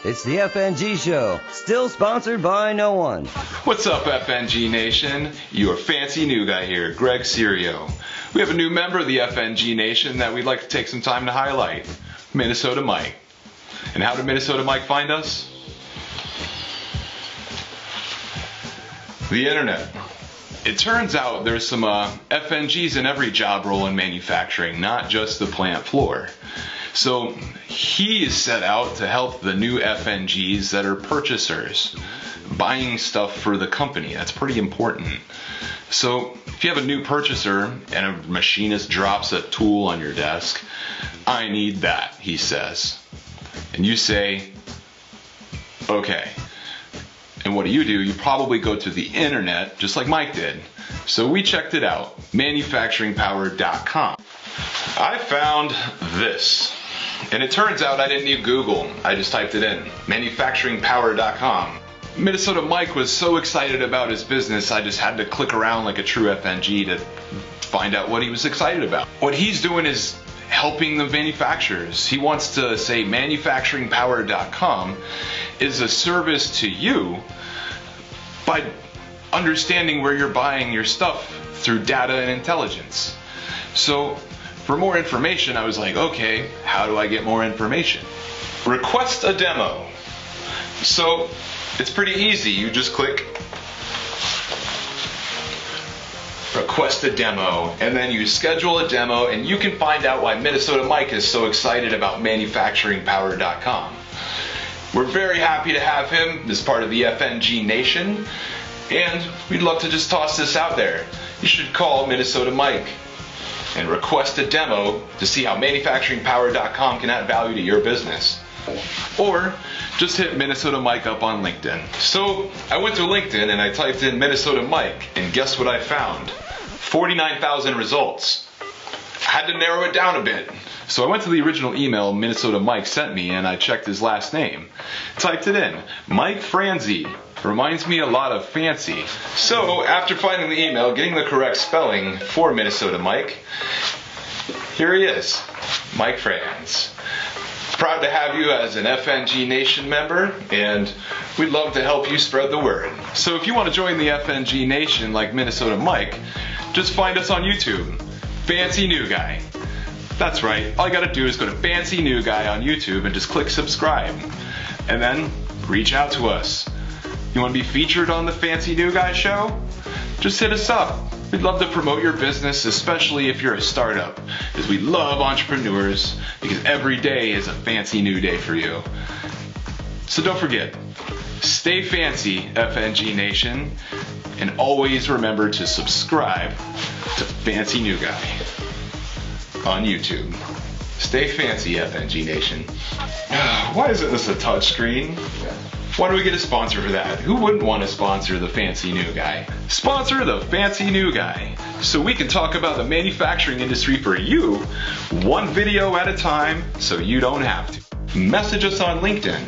It's the FNG Show, still sponsored by no one. What's up, FNG Nation? Your fancy new guy here, Greg Serio. We have a new member of the FNG Nation that we'd like to take some time to highlight, Minnesota Mike. And how did Minnesota Mike find us? The internet. It turns out there's some FNGs in every job role in manufacturing, not just the plant floor. So he is set out to help the new FNGs that are purchasers, buying stuff for the company. That's pretty important. So if you have a new purchaser and a machinist drops a tool on your desk, I need that, he says. And you say, okay. And what do? You probably go to the internet, just like Mike did. So we checked it out, ManufacturingPower.com. I found this. And it turns out I didn't need Google. I just typed it in, ManufacturingPower.com. Minnesota Mike was so excited about his business, I just had to click around like a true FNG to find out what he was excited about. What he's doing is helping the manufacturers. He wants to say ManufacturingPower.com is a service to you by understanding where you're buying your stuff through data and intelligence. So for more information, I was like, okay, how do I get more information? Request a demo. So it's pretty easy. You just click request a demo, and then you schedule a demo, and you can find out why Minnesota Mike is so excited about ManufacturingPower.com. We're very happy to have him as part of the FNG Nation, and we'd love to just toss this out there. You should call Minnesota Mike and request a demo to see how ManufacturingPower.com can add value to your business. Or just hit Minnesota Mike up on LinkedIn. So I went to LinkedIn and I typed in Minnesota Mike, and guess what I found? 49,000 results. I had to narrow it down a bit. So I went to the original email Minnesota Mike sent me and I checked his last name. Typed it in, Mike Franzi. Reminds me a lot of fancy. So after finding the email, getting the correct spelling for Minnesota Mike, here he is, Mike Franz. Proud to have you as an FNG Nation member, and we'd love to help you spread the word. So if you want to join the FNG Nation like Minnesota Mike, just find us on YouTube, Fancy New Guy. That's right, all you gotta do is go to Fancy New Guy on YouTube and just click subscribe. And then reach out to us. You want to be featured on the Fancy New Guy show? Just hit us up. We'd love to promote your business, especially if you're a startup, because we love entrepreneurs, because every day is a fancy new day for you. So don't forget, stay fancy, FNG Nation, and always remember to subscribe to Fancy New Guy on YouTube. Stay fancy, FNG Nation. Why isn't this a touchscreen? Why do we get a sponsor for that? Who wouldn't want to sponsor the Fancy New Guy? Sponsor the Fancy New Guy, so we can talk about the manufacturing industry for you, one video at a time, so you don't have to. Message us on LinkedIn.